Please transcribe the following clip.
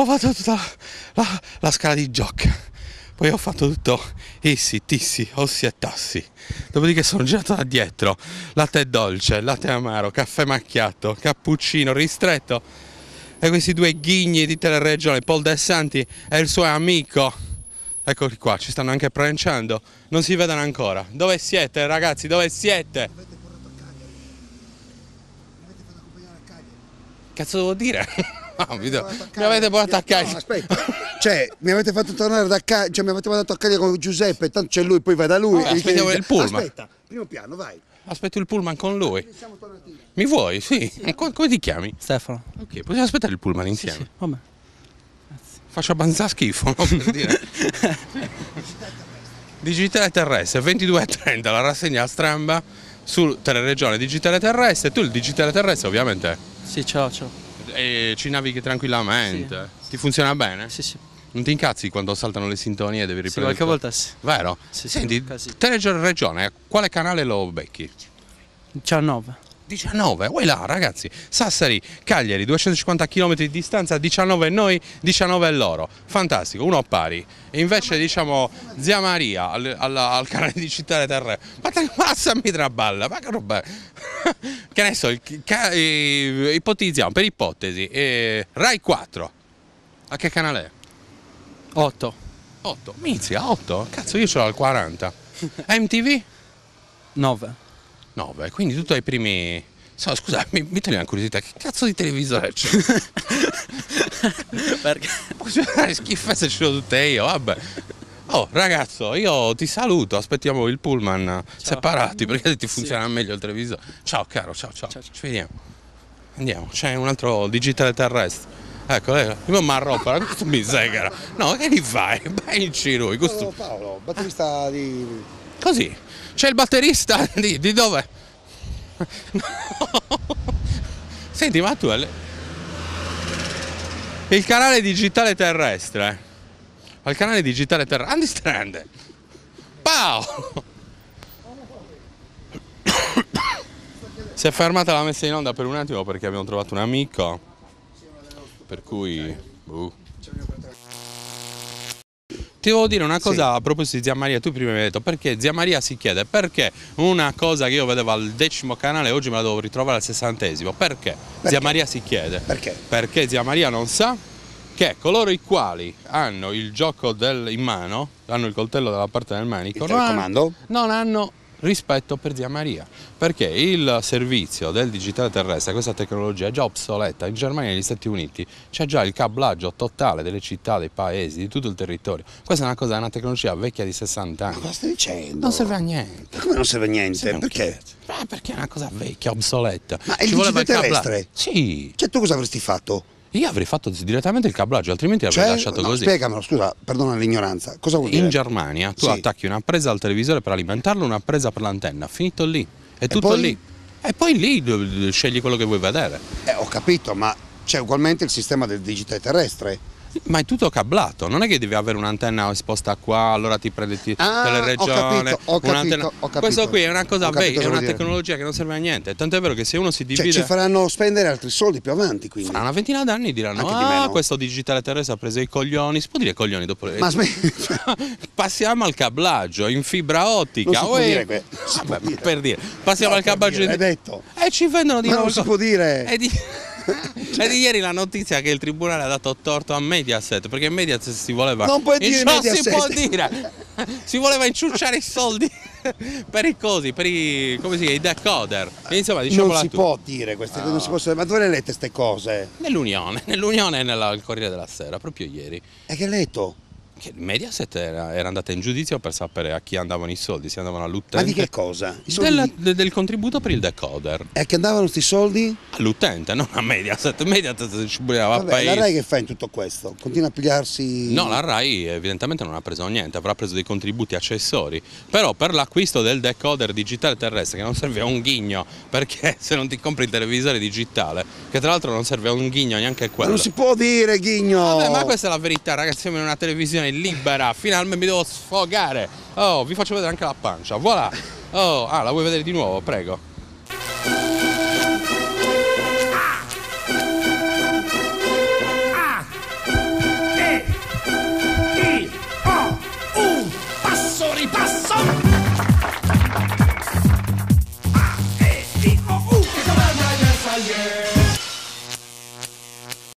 ho fatto tutta la scala di Gioc. Poi ho fatto tutto issi, tissi, ossi e tassi. Dopodiché sono girato da dietro. Latte dolce, latte amaro, caffè macchiato, cappuccino ristretto. E questi due ghigni di Teleregione, Paul De Santi e il suo amico. Eccoli qua, ci stanno anche pronunciando. Non si vedono ancora. Dove siete, ragazzi? Dove siete? Mi avete portato a Cagliari. Mi avete fatto accompagnare a Cagliari. Cazzo devo dire? No, mi avete portato a Cagliari. No, aspetta. Cioè, mi avete fatto tornare da Cagliari, cioè mi avete mandato a Cagliari con Giuseppe, tanto c'è lui, poi vai da lui. Aspettiamo il pullman. Aspetta, primo piano, vai. Aspetto il pullman con lui. Siamo tornati. Mi vuoi? Sì. Come ti chiami? Stefano. Ok, possiamo aspettare il pullman insieme. Sì, vabbè. Faccio abbastanza schifo, no? Per dire. Digitale terrestre, 22:30, la rassegna a stramba su Teleregione Digitale Terrestre. Tu il digitale terrestre ovviamente Sì, ciao. ci navighi tranquillamente. Ti funziona bene? Sì. Non ti incazzi quando saltano le sintonie e devi Sì, riprendere? qualche volta sì. Vero? Sì, Senti, sì. Teleregione, quale canale lo becchi? 19. 19, vai là ragazzi, Sassari, Cagliari, 250 km di distanza, 19 noi, 19 loro, fantastico, uno a pari. E invece diciamo zia Maria al canale digitale terrestre, ma passami traballa, ma che roba, che ne so, ipotizziamo per ipotesi, Rai 4, a che canale è? 8. 8, mizia, 8, cazzo io ce l'ho al 40, MTV? 9. 9, quindi tu ai primi... scusa, mi togli una curiosità, che cazzo di televisore c'è? Perché? Schifezze ce l'ho tutte io, vabbè. Oh ragazzo, io ti saluto, aspettiamo il pullman separati perché ti funziona meglio il televisore. Ciao caro, ciao. Ci vediamo. Andiamo, c'è un altro digitale terrestre. Ecco, lei mi arropa, questo mi segara. No, che gli fai? Vai in lui, questo... Paolo, batterista di... Così. C'è il batterista di dove? No. Senti, ma tu il canale digitale terrestre. Al canale digitale terrestre. Andy Strand. Paolo! Si è fermata la messa in onda per un attimo perché abbiamo trovato un amico. Per cui. Ti devo dire una cosa a proposito di zia Maria, tu prima mi hai detto perché zia Maria si chiede, perché una cosa che io vedevo al 10° canale oggi me la devo ritrovare al 60°, perché? Zia Maria si chiede. Perché? Perché zia Maria non sa che coloro i quali hanno il gioco in mano, hanno il coltello dalla parte del manico, Il telecomando? non hanno rispetto per zia Maria, perché il servizio del digitale terrestre, questa tecnologia è già obsoleta. In Germania e negli Stati Uniti c'è già il cablaggio totale delle città, dei paesi, di tutto il territorio. Questa è una tecnologia vecchia di 60 anni. Ma cosa stai dicendo? Non serve a niente. Come non serve a niente? Perché? Perché è una cosa vecchia, obsoleta. Ma è il Ci voleva digitale cablaggio. terrestre? Sì. Cioè tu cosa avresti fatto? Io avrei fatto direttamente il cablaggio, altrimenti avrei lasciato no, così. Spiegamelo, scusa, perdona l'ignoranza. Cosa vuol dire? In Germania tu attacchi una presa al televisore per alimentarlo, una presa per l'antenna, finito lì. È tutto poi? lì. E poi lì scegli quello che vuoi vedere. Ho capito, ma c'è ugualmente il sistema del digitale terrestre. Ma è tutto cablato, non è che devi avere un'antenna esposta qua, allora ti prendi Teleregione, ho un'antenna. capito. Questo qui è una cosa vecchia, è una dire. tecnologia che non serve a niente. Tant'è vero che se uno si divide. Cioè ci faranno spendere altri soldi più avanti, quindi. Fra una ventina d'anni diranno: Anche di meno. questo digitale terrestre ha preso i coglioni. Si può dire coglioni dopo le. Ma Passiamo al cablaggio in fibra ottica. Non si può dire per dire. Passiamo al cablaggio Hai detto. E ci vendono di Ma nuovo. non si può dire. È di ieri la notizia che il tribunale ha dato torto a Mediaset, perché Mediaset si voleva. Non puoi dire Mediaset. Si può dire. Si voleva inciucciare i soldi per i cosi, per i. Come si chiama? I decoder. E insomma, diciamo non si può dire queste cose, non si possono. Ma dove le hai lette queste cose? Nell'Unione e nel Corriere della Sera, proprio ieri. E che hai letto? Che Mediaset era andata in giudizio per sapere a chi andavano i soldi, se andavano all'utente. Ma di che cosa? I soldi Del contributo per il decoder. E a che andavano questi soldi? All'utente, non a Mediaset. Mediaset ci voleva Vabbè, la Rai che fa in tutto questo? Continua a pigliarsi... No, la Rai evidentemente non ha preso niente, avrà preso dei contributi accessori. Però per l'acquisto del decoder digitale terrestre, che non serve a un ghigno, perché se non ti compri il televisore digitale, che tra l'altro non serve a un ghigno neanche quello. Ma non si può dire, ghigno! Vabbè, ma questa è la verità, ragazzi, siamo in una televisione libera, finalmente mi devo sfogare. Oh, vi faccio vedere anche la pancia, voilà. Oh, la vuoi vedere di nuovo? Prego.